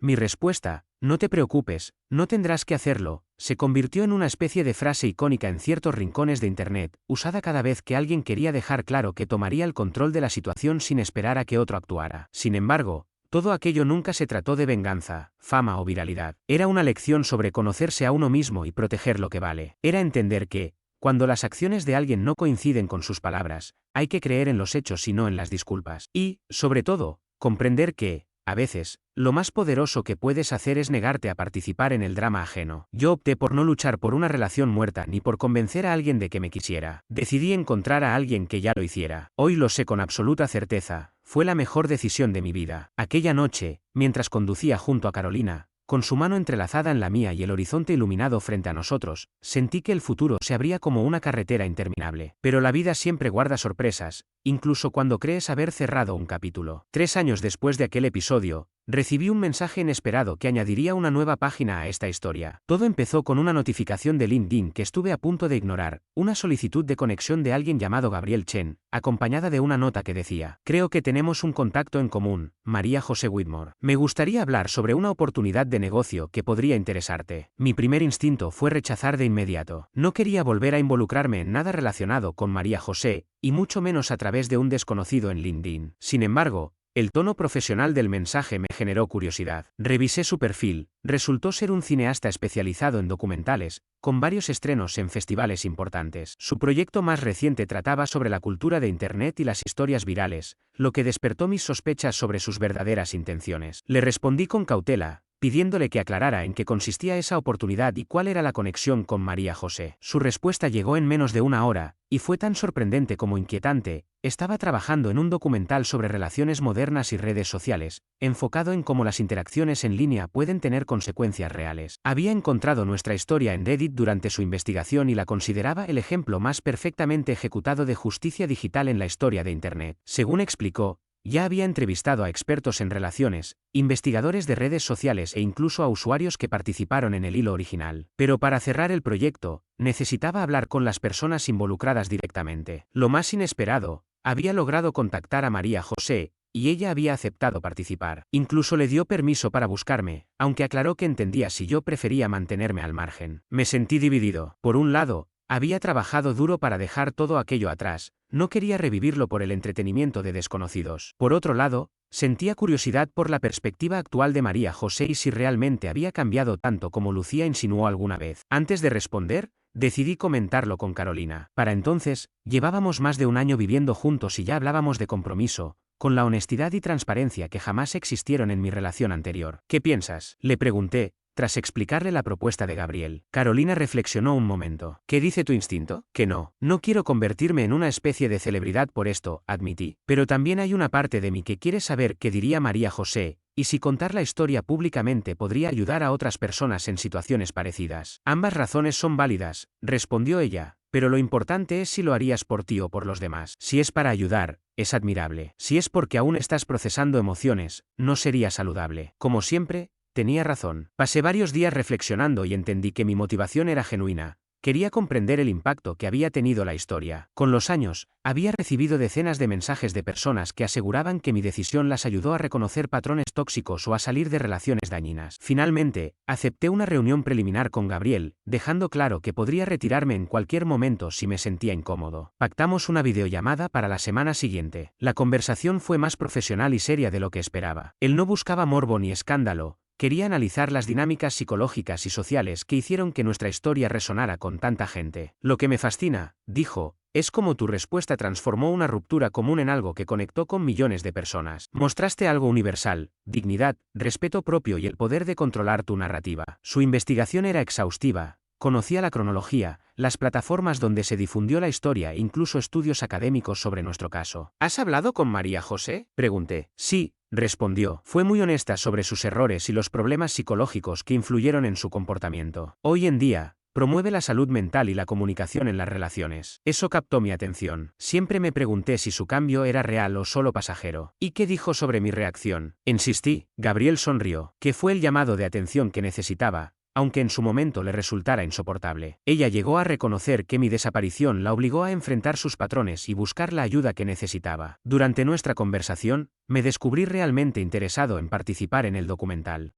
Mi respuesta, no te preocupes, no tendrás que hacerlo, se convirtió en una especie de frase icónica en ciertos rincones de Internet, usada cada vez que alguien quería dejar claro que tomaría el control de la situación sin esperar a que otro actuara. Sin embargo, todo aquello nunca se trató de venganza, fama o viralidad. Era una lección sobre conocerse a uno mismo y proteger lo que vale. Era entender que, cuando las acciones de alguien no coinciden con sus palabras, hay que creer en los hechos y no en las disculpas. Y, sobre todo, comprender que, a veces, lo más poderoso que puedes hacer es negarte a participar en el drama ajeno. Yo opté por no luchar por una relación muerta ni por convencer a alguien de que me quisiera. Decidí encontrar a alguien que ya lo hiciera. Hoy lo sé con absoluta certeza, fue la mejor decisión de mi vida. Aquella noche, mientras conducía junto a Carolina, con su mano entrelazada en la mía y el horizonte iluminado frente a nosotros, sentí que el futuro se abría como una carretera interminable. Pero la vida siempre guarda sorpresas, incluso cuando crees haber cerrado un capítulo. 3 años después de aquel episodio, recibí un mensaje inesperado que añadiría una nueva página a esta historia. Todo empezó con una notificación de LinkedIn que estuve a punto de ignorar, una solicitud de conexión de alguien llamado Gabriel Chen, acompañada de una nota que decía: creo que tenemos un contacto en común, María José Whitmore. Me gustaría hablar sobre una oportunidad de negocio que podría interesarte. Mi primer instinto fue rechazar de inmediato. No quería volver a involucrarme en nada relacionado con María José, y mucho menos a través de un desconocido en LinkedIn. Sin embargo, el tono profesional del mensaje me generó curiosidad. Revisé su perfil, resultó ser un cineasta especializado en documentales, con varios estrenos en festivales importantes. Su proyecto más reciente trataba sobre la cultura de Internet y las historias virales, lo que despertó mis sospechas sobre sus verdaderas intenciones. Le respondí con cautela, pidiéndole que aclarara en qué consistía esa oportunidad y cuál era la conexión con María José. Su respuesta llegó en menos de una hora, y fue tan sorprendente como inquietante. Estaba trabajando en un documental sobre relaciones modernas y redes sociales, enfocado en cómo las interacciones en línea pueden tener consecuencias reales. Había encontrado nuestra historia en Reddit durante su investigación y la consideraba el ejemplo más perfectamente ejecutado de justicia digital en la historia de Internet. Según explicó, ya había entrevistado a expertos en relaciones, investigadores de redes sociales e incluso a usuarios que participaron en el hilo original. Pero para cerrar el proyecto, necesitaba hablar con las personas involucradas directamente. Lo más inesperado, había logrado contactar a María José, y ella había aceptado participar. Incluso le dio permiso para buscarme, aunque aclaró que entendía si yo prefería mantenerme al margen. Me sentí dividido. Por un lado, había trabajado duro para dejar todo aquello atrás, no quería revivirlo por el entretenimiento de desconocidos. Por otro lado, sentía curiosidad por la perspectiva actual de María José y si realmente había cambiado tanto como Lucía insinuó alguna vez. Antes de responder, decidí comentarlo con Carolina. Para entonces, llevábamos más de un año viviendo juntos y ya hablábamos de compromiso, con la honestidad y transparencia que jamás existieron en mi relación anterior. ¿Qué piensas?, le pregunté, tras explicarle la propuesta de Gabriel. Carolina reflexionó un momento. ¿Qué dice tu instinto? Que no. No quiero convertirme en una especie de celebridad por esto, admití. Pero también hay una parte de mí que quiere saber qué diría María José, y si contar la historia públicamente podría ayudar a otras personas en situaciones parecidas. Ambas razones son válidas, respondió ella, pero lo importante es si lo harías por ti o por los demás. Si es para ayudar, es admirable. Si es porque aún estás procesando emociones, no sería saludable. Como siempre, tenía razón. Pasé varios días reflexionando y entendí que mi motivación era genuina. Quería comprender el impacto que había tenido la historia. Con los años, había recibido decenas de mensajes de personas que aseguraban que mi decisión las ayudó a reconocer patrones tóxicos o a salir de relaciones dañinas. Finalmente, acepté una reunión preliminar con Gabriel, dejando claro que podría retirarme en cualquier momento si me sentía incómodo. Pactamos una videollamada para la semana siguiente. La conversación fue más profesional y seria de lo que esperaba. Él no buscaba morbo ni escándalo. Quería analizar las dinámicas psicológicas y sociales que hicieron que nuestra historia resonara con tanta gente. Lo que me fascina, dijo, es cómo tu respuesta transformó una ruptura común en algo que conectó con millones de personas. Mostraste algo universal: dignidad, respeto propio y el poder de controlar tu narrativa. Su investigación era exhaustiva. Conocía la cronología, las plataformas donde se difundió la historia e incluso estudios académicos sobre nuestro caso. ¿Has hablado con María José?, pregunté. Sí. respondió. Fue muy honesta sobre sus errores y los problemas psicológicos que influyeron en su comportamiento. Hoy en día, promueve la salud mental y la comunicación en las relaciones. Eso captó mi atención. Siempre me pregunté si su cambio era real o solo pasajero. ¿Y qué dijo sobre mi reacción? Insistí. Gabriel sonrió, que fue el llamado de atención que necesitaba, aunque en su momento le resultara insoportable. Ella llegó a reconocer que mi desaparición la obligó a enfrentar sus patrones y buscar la ayuda que necesitaba. Durante nuestra conversación, me descubrí realmente interesado en participar en el documental.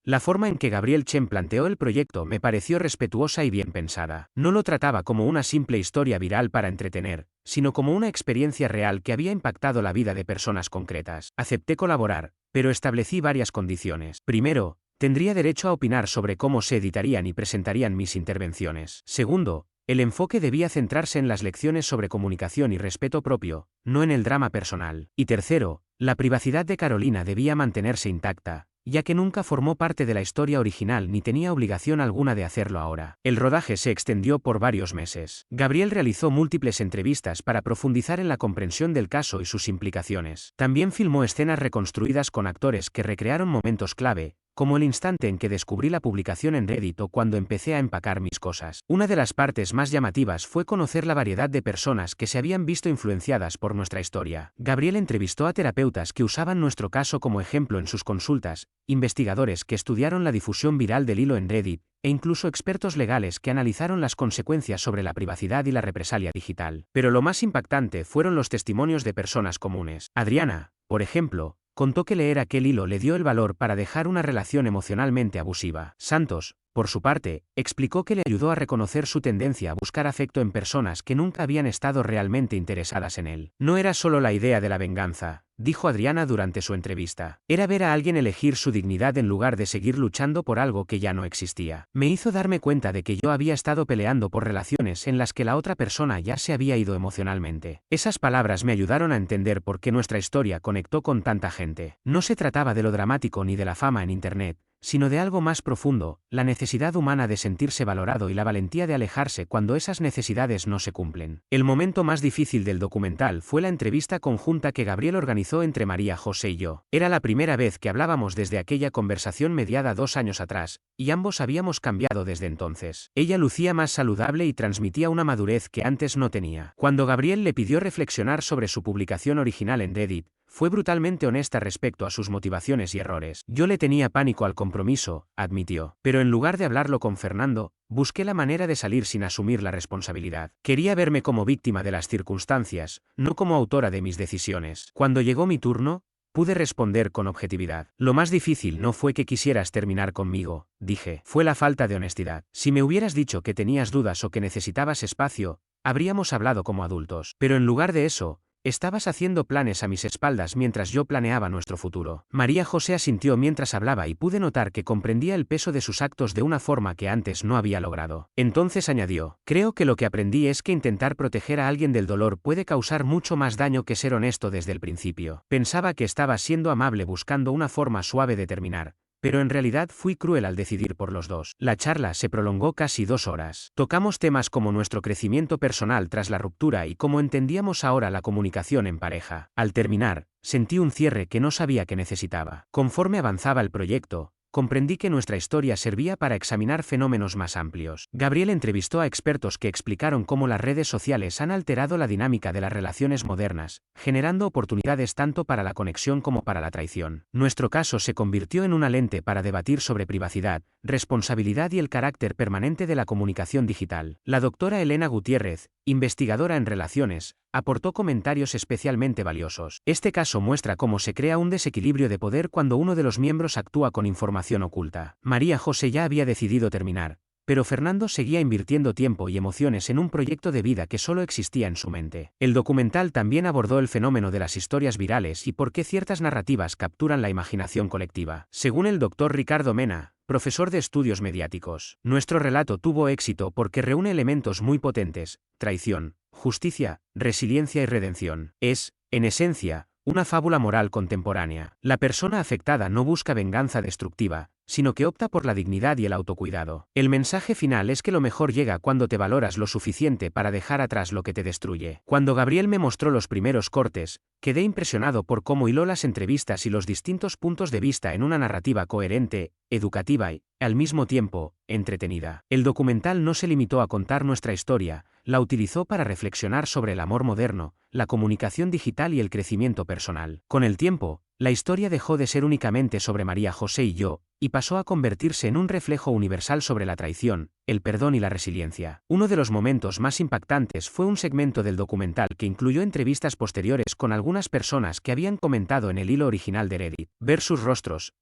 La forma en que Gabriel Chen planteó el proyecto me pareció respetuosa y bien pensada. No lo trataba como una simple historia viral para entretener, sino como una experiencia real que había impactado la vida de personas concretas. Acepté colaborar, pero establecí varias condiciones. Primero, tendría derecho a opinar sobre cómo se editarían y presentarían mis intervenciones. Segundo, el enfoque debía centrarse en las lecciones sobre comunicación y respeto propio, no en el drama personal. Y tercero, la privacidad de Carolina debía mantenerse intacta, ya que nunca formó parte de la historia original ni tenía obligación alguna de hacerlo ahora. El rodaje se extendió por varios meses. Gabriel realizó múltiples entrevistas para profundizar en la comprensión del caso y sus implicaciones. También filmó escenas reconstruidas con actores que recrearon momentos clave, como el instante en que descubrí la publicación en Reddit o cuando empecé a empacar mis cosas. Una de las partes más llamativas fue conocer la variedad de personas que se habían visto influenciadas por nuestra historia. Gabriel entrevistó a terapeutas que usaban nuestro caso como ejemplo en sus consultas, investigadores que estudiaron la difusión viral del hilo en Reddit, e incluso expertos legales que analizaron las consecuencias sobre la privacidad y la represalia digital. Pero lo más impactante fueron los testimonios de personas comunes. Adriana, por ejemplo, contó que leer aquel hilo le dio el valor para dejar una relación emocionalmente abusiva. Santos, por su parte, explicó que le ayudó a reconocer su tendencia a buscar afecto en personas que nunca habían estado realmente interesadas en él. No era solo la idea de la venganza, dijo Adriana durante su entrevista. Era ver a alguien elegir su dignidad en lugar de seguir luchando por algo que ya no existía. Me hizo darme cuenta de que yo había estado peleando por relaciones en las que la otra persona ya se había ido emocionalmente. Esas palabras me ayudaron a entender por qué nuestra historia conectó con tanta gente. No se trataba de lo dramático ni de la fama en Internet, sino de algo más profundo, la necesidad humana de sentirse valorado y la valentía de alejarse cuando esas necesidades no se cumplen. El momento más difícil del documental fue la entrevista conjunta que Gabriel organizó entre María José y yo. Era la primera vez que hablábamos desde aquella conversación mediada 2 años atrás, y ambos habíamos cambiado desde entonces. Ella lucía más saludable y transmitía una madurez que antes no tenía. Cuando Gabriel le pidió reflexionar sobre su publicación original en Reddit, fue brutalmente honesta respecto a sus motivaciones y errores. Yo le tenía pánico al compromiso, admitió. Pero en lugar de hablarlo con Fernando, busqué la manera de salir sin asumir la responsabilidad. Quería verme como víctima de las circunstancias, no como autora de mis decisiones. Cuando llegó mi turno, pude responder con objetividad. Lo más difícil no fue que quisieras terminar conmigo, dije. Fue la falta de honestidad. Si me hubieras dicho que tenías dudas o que necesitabas espacio, habríamos hablado como adultos. Pero en lugar de eso, estabas haciendo planes a mis espaldas mientras yo planeaba nuestro futuro. María José asintió mientras hablaba y pude notar que comprendía el peso de sus actos de una forma que antes no había logrado. Entonces añadió, creo que lo que aprendí es que intentar proteger a alguien del dolor puede causar mucho más daño que ser honesto desde el principio. Pensaba que estaba siendo amable buscando una forma suave de terminar, pero en realidad fui cruel al decidir por los dos. La charla se prolongó casi 2 horas. Tocamos temas como nuestro crecimiento personal tras la ruptura y cómo entendíamos ahora la comunicación en pareja. Al terminar, sentí un cierre que no sabía que necesitaba. Conforme avanzaba el proyecto, comprendí que nuestra historia servía para examinar fenómenos más amplios. Gabriel entrevistó a expertos que explicaron cómo las redes sociales han alterado la dinámica de las relaciones modernas, generando oportunidades tanto para la conexión como para la traición. Nuestro caso se convirtió en una lente para debatir sobre privacidad, responsabilidad y el carácter permanente de la comunicación digital. La doctora Elena Gutiérrez, investigadora en relaciones, aportó comentarios especialmente valiosos. Este caso muestra cómo se crea un desequilibrio de poder cuando uno de los miembros actúa con información oculta. María José ya había decidido terminar, pero Fernando seguía invirtiendo tiempo y emociones en un proyecto de vida que solo existía en su mente. El documental también abordó el fenómeno de las historias virales y por qué ciertas narrativas capturan la imaginación colectiva. Según el doctor Ricardo Mena, profesor de estudios mediáticos, nuestro relato tuvo éxito porque reúne elementos muy potentes: traición, justicia, resiliencia y redención. Es, en esencia, una fábula moral contemporánea. La persona afectada no busca venganza destructiva, sino que opta por la dignidad y el autocuidado. El mensaje final es que lo mejor llega cuando te valoras lo suficiente para dejar atrás lo que te destruye. Cuando Gabriel me mostró los primeros cortes, quedé impresionado por cómo hiló las entrevistas y los distintos puntos de vista en una narrativa coherente, educativa y, al mismo tiempo, entretenida. El documental no se limitó a contar nuestra historia, la utilizó para reflexionar sobre el amor moderno, la comunicación digital y el crecimiento personal. Con el tiempo, la historia dejó de ser únicamente sobre María José y yo, y pasó a convertirse en un reflejo universal sobre la traición, el perdón y la resiliencia. Uno de los momentos más impactantes fue un segmento del documental que incluyó entrevistas posteriores con algunas personas que habían comentado en el hilo original de Reddit. Ver sus rostros,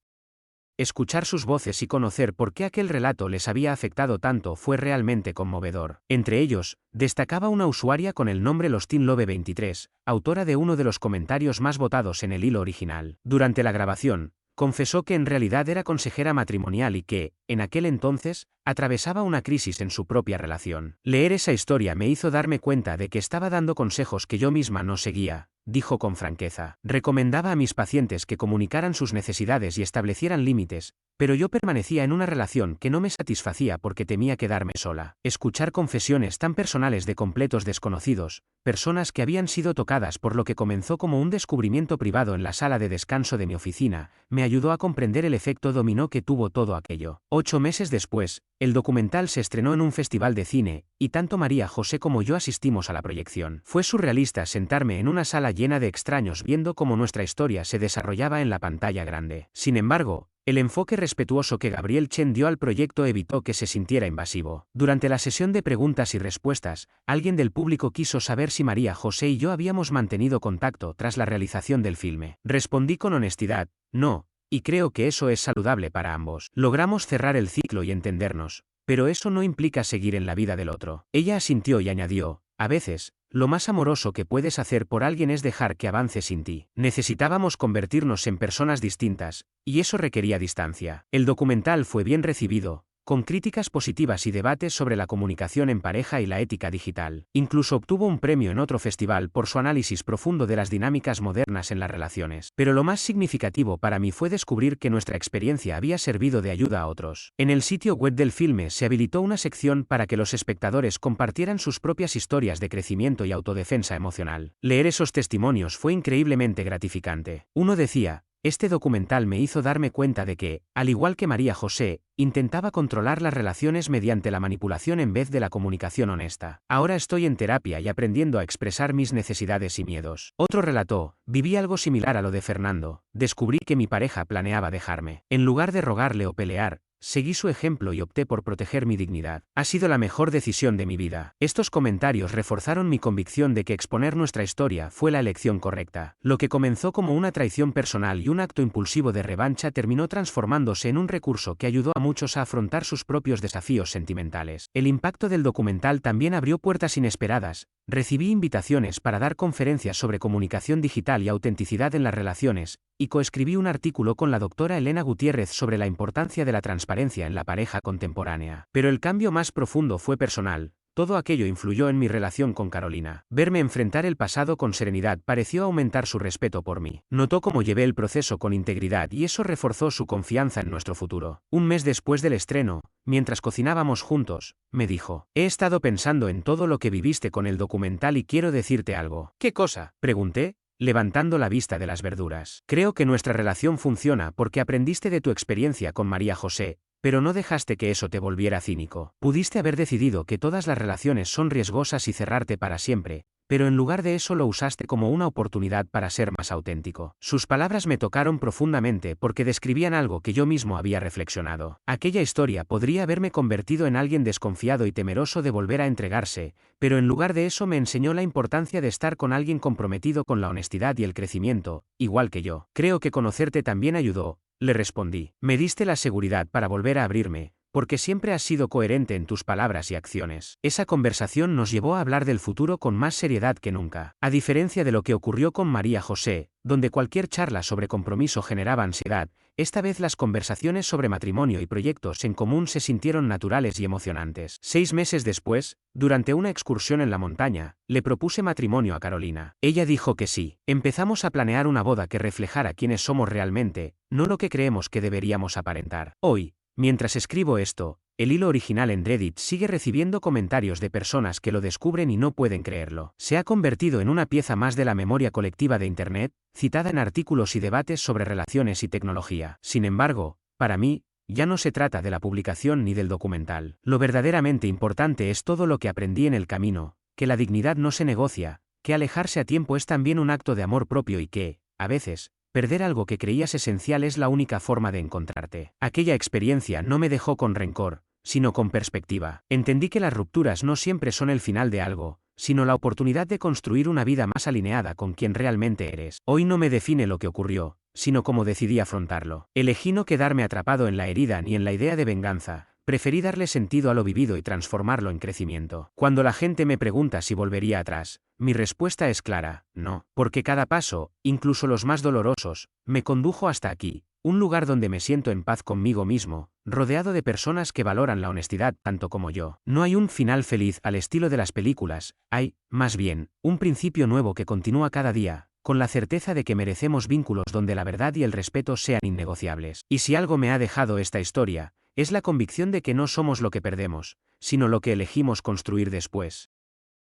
escuchar sus voces y conocer por qué aquel relato les había afectado tanto fue realmente conmovedor. Entre ellos, destacaba una usuaria con el nombre LostinLove23, autora de uno de los comentarios más votados en el hilo original. Durante la grabación, confesó que en realidad era consejera matrimonial y que, en aquel entonces, atravesaba una crisis en su propia relación. Leer esa historia me hizo darme cuenta de que estaba dando consejos que yo misma no seguía, dijo con franqueza. Recomendaba a mis pacientes que comunicaran sus necesidades y establecieran límites, pero yo permanecía en una relación que no me satisfacía porque temía quedarme sola. Escuchar confesiones tan personales de completos desconocidos, personas que habían sido tocadas por lo que comenzó como un descubrimiento privado en la sala de descanso de mi oficina, me ayudó a comprender el efecto dominó que tuvo todo aquello. 8 meses después, el documental se estrenó en un festival de cine, y tanto María José como yo asistimos a la proyección. Fue surrealista sentarme en una sala llena de extraños viendo cómo nuestra historia se desarrollaba en la pantalla grande. Sin embargo, el enfoque respetuoso que Gabriel Chen dio al proyecto evitó que se sintiera invasivo. Durante la sesión de preguntas y respuestas, alguien del público quiso saber si María José y yo habíamos mantenido contacto tras la realización del filme. Respondí con honestidad, no, y creo que eso es saludable para ambos. Logramos cerrar el ciclo y entendernos, pero eso no implica seguir en la vida del otro. Ella asintió y añadió, a veces, lo más amoroso que puedes hacer por alguien es dejar que avance sin ti. Necesitábamos convertirnos en personas distintas, y eso requería distancia. El documental fue bien recibido, con críticas positivas y debates sobre la comunicación en pareja y la ética digital. Incluso obtuvo un premio en otro festival por su análisis profundo de las dinámicas modernas en las relaciones. Pero lo más significativo para mí fue descubrir que nuestra experiencia había servido de ayuda a otros. En el sitio web del filme se habilitó una sección para que los espectadores compartieran sus propias historias de crecimiento y autodefensa emocional. Leer esos testimonios fue increíblemente gratificante. Uno decía, este documental me hizo darme cuenta de que, al igual que María José, intentaba controlar las relaciones mediante la manipulación en vez de la comunicación honesta. Ahora estoy en terapia y aprendiendo a expresar mis necesidades y miedos. Otro relató, viví algo similar a lo de Fernando, descubrí que mi pareja planeaba dejarme. En lugar de rogarle o pelear, seguí su ejemplo y opté por proteger mi dignidad. Ha sido la mejor decisión de mi vida. Estos comentarios reforzaron mi convicción de que exponer nuestra historia fue la elección correcta. Lo que comenzó como una traición personal y un acto impulsivo de revancha terminó transformándose en un recurso que ayudó a muchos a afrontar sus propios desafíos sentimentales. El impacto del documental también abrió puertas inesperadas. Recibí invitaciones para dar conferencias sobre comunicación digital y autenticidad en las relaciones, y coescribí un artículo con la doctora Elena Gutiérrez sobre la importancia de la transparencia en la pareja contemporánea. Pero el cambio más profundo fue personal. Todo aquello influyó en mi relación con Carolina. Verme enfrentar el pasado con serenidad pareció aumentar su respeto por mí. Notó cómo llevé el proceso con integridad y eso reforzó su confianza en nuestro futuro. Un mes después del estreno, mientras cocinábamos juntos, me dijo, he estado pensando en todo lo que viviste con el documental y quiero decirte algo. ¿Qué cosa?, pregunté, levantando la vista de las verduras. Creo que nuestra relación funciona porque aprendiste de tu experiencia con María José, pero no dejaste que eso te volviera cínico. Pudiste haber decidido que todas las relaciones son riesgosas y cerrarte para siempre, pero en lugar de eso lo usaste como una oportunidad para ser más auténtico. Sus palabras me tocaron profundamente porque describían algo que yo mismo había reflexionado. Aquella historia podría haberme convertido en alguien desconfiado y temeroso de volver a entregarse, pero en lugar de eso me enseñó la importancia de estar con alguien comprometido con la honestidad y el crecimiento, igual que yo. Creo que conocerte también ayudó, le respondí. Me diste la seguridad para volver a abrirme, porque siempre has sido coherente en tus palabras y acciones. Esa conversación nos llevó a hablar del futuro con más seriedad que nunca. A diferencia de lo que ocurrió con María José, donde cualquier charla sobre compromiso generaba ansiedad, esta vez las conversaciones sobre matrimonio y proyectos en común se sintieron naturales y emocionantes. 6 meses después, durante una excursión en la montaña, le propuse matrimonio a Carolina. Ella dijo que sí. Empezamos a planear una boda que reflejara quiénes somos realmente, no lo que creemos que deberíamos aparentar. Hoy, mientras escribo esto, el hilo original en Reddit sigue recibiendo comentarios de personas que lo descubren y no pueden creerlo. Se ha convertido en una pieza más de la memoria colectiva de Internet, citada en artículos y debates sobre relaciones y tecnología. Sin embargo, para mí, ya no se trata de la publicación ni del documental. Lo verdaderamente importante es todo lo que aprendí en el camino, que la dignidad no se negocia, que alejarse a tiempo es también un acto de amor propio y que, a veces, perder algo que creías esencial es la única forma de encontrarte. Aquella experiencia no me dejó con rencor, sino con perspectiva. Entendí que las rupturas no siempre son el final de algo, sino la oportunidad de construir una vida más alineada con quien realmente eres. Hoy no me define lo que ocurrió, sino cómo decidí afrontarlo. Elegí no quedarme atrapado en la herida ni en la idea de venganza. Preferí darle sentido a lo vivido y transformarlo en crecimiento. Cuando la gente me pregunta si volvería atrás, mi respuesta es clara, no, porque cada paso, incluso los más dolorosos, me condujo hasta aquí, un lugar donde me siento en paz conmigo mismo, rodeado de personas que valoran la honestidad tanto como yo. No hay un final feliz al estilo de las películas, hay, más bien, un principio nuevo que continúa cada día, con la certeza de que merecemos vínculos donde la verdad y el respeto sean innegociables. Y si algo me ha dejado esta historia, es la convicción de que no somos lo que perdemos, sino lo que elegimos construir después.